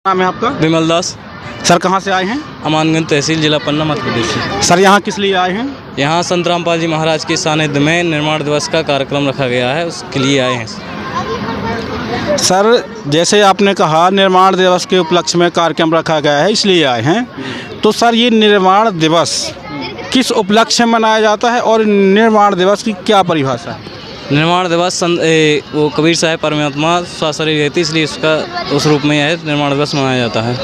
नाम है आपका? विमल दास। सर कहाँ से आए हैं? अमानगंज तहसील, जिला पन्ना, मध्य प्रदेश से। सर यहाँ किस लिए आए हैं? यहाँ संत रामपाल जी महाराज के सानिध्य में निर्माण दिवस का कार्यक्रम रखा गया है, उसके लिए आए हैं। सर जैसे आपने कहा निर्माण दिवस के उपलक्ष्य में कार्यक्रम रखा गया है इसलिए आए हैं, तो सर ये निर्माण दिवस किस उपलक्ष्य में मनाया जाता है और निर्माण दिवस की क्या परिभाषा है? निर्माण दिवस वो कबीर साहब परमात्मा स्वाशरीर गए थे, इसलिए उसका उस रूप में यह निर्माण दिवस मनाया जाता है।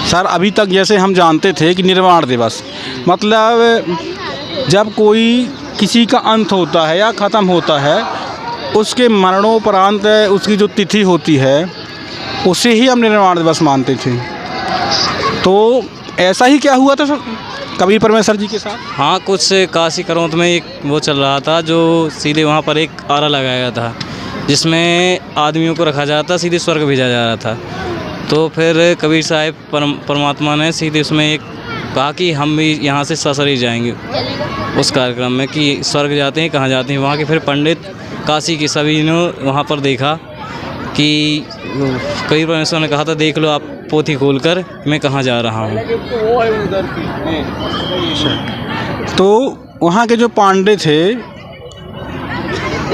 सर अभी तक जैसे हम जानते थे कि निर्माण दिवस मतलब जब कोई किसी का अंत होता है या ख़त्म होता है, उसके मरणोपरांत उसकी जो तिथि होती है उसे ही हम निर्माण दिवस मानते थे। तो ऐसा ही क्या हुआ था सर कबीर परमेश्वर जी के साथ? हाँ, कुछ काशी करौंत में एक वो चल रहा था, जो सीधे वहाँ पर एक आरा लगाया गया था जिसमें आदमियों को रखा जाता था, सीधे स्वर्ग भेजा जा रहा था। तो फिर कबीर साहब परमात्मा ने सीधे उसमें एक कहा कि हम भी यहाँ से ससुराल जाएंगे उस कार्यक्रम में, कि स्वर्ग जाते हैं कहाँ जाते हैं। वहाँ के फिर पंडित काशी के सभी ने वहाँ पर देखा कि कबीर परमेश्वर ने कहा था देख लो आप पोथी खोलकर मैं कहाँ जा रहा हूँ। तो वहाँ के जो पांडे थे,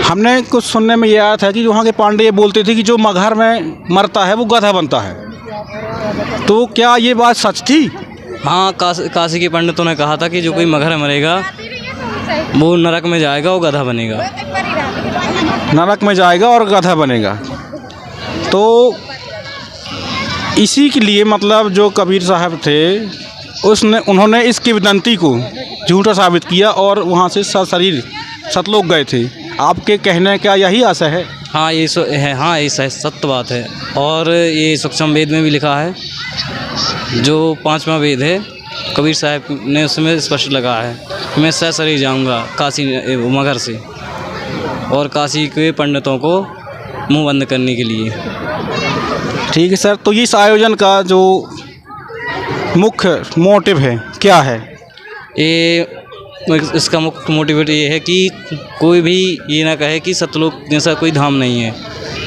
हमने कुछ सुनने में ये आया था कि वहाँ के पांडे ये बोलते थे कि जो मगहर में मरता है वो गधा बनता है। तो क्या ये बात सच थी? हाँ, काशी के पंडितों ने कहा था कि जो कोई मगहर मरेगा वो नरक में जाएगा, वो गधा बनेगा। नरक में जाएगा और गधा बनेगा। तो इसी के लिए मतलब जो कबीर साहब थे उन्होंने इस किंवदंती को झूठा साबित किया और वहाँ से सशरीर सतलोक गए थे। आपके कहने का यही आशय है? हाँ ये है, हाँ ये सत्य बात है। और ये सूक्ष्म वेद में भी लिखा है, जो 5वां वेद है कबीर साहब ने उसमें स्पष्ट लगा है कि मैं सशरीर जाऊँगा काशी मगहर से, और काशी के पंडितों को मुंह बंद करने के लिए। ठीक है सर, तो इस आयोजन का जो मुख्य मोटिव है क्या है? इसका मुख्य मोटिवेट ये है कि कोई भी ये ना कहे कि सतलोक जैसा कोई धाम नहीं है।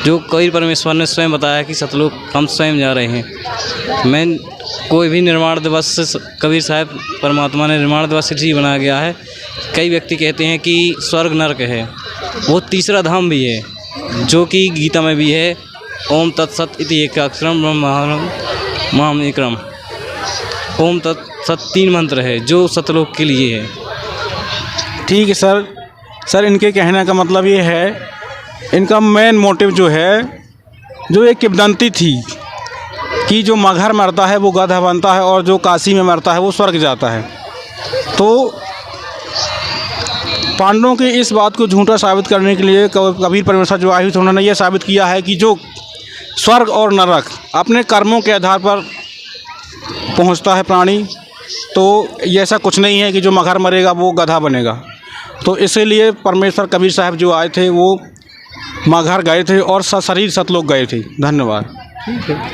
जो कबीर परमेश्वर ने स्वयं बताया कि सतलोक हम स्वयं जा रहे हैं। मैं कोई भी निर्माण दिवस कबीर साहब परमात्मा ने निर्माण दिवस इसलिए बनाया गया है। कई व्यक्ति कहते हैं कि स्वर्ग नरक है, वो तीसरा धाम भी है जो कि गीता में भी है। ओम तत्सत इति एकाक्षरम ब्रह्म महामनिक्रम। ओम तत्सत 3 मंत्र है जो सतलोक के लिए है। ठीक है सर। सर इनके कहने का मतलब ये है, इनका मेन मोटिव जो है, जो एक किंवदंती थी कि जो मगहर मरता है वो गधा बनता है और जो काशी में मरता है वो स्वर्ग जाता है। तो पांडवों की इस बात को झूठा साबित करने के लिए कबीर परमेश्वर जो आए थे उन्होंने ये साबित किया है कि जो स्वर्ग और नरक अपने कर्मों के आधार पर पहुंचता है प्राणी, तो ये ऐसा कुछ नहीं है कि जो मगहर मरेगा वो गधा बनेगा। तो इसीलिए परमेश्वर कबीर साहब जो आए थे वो मगहर गए थे और सशरीर सतलोक गए थे। धन्यवाद।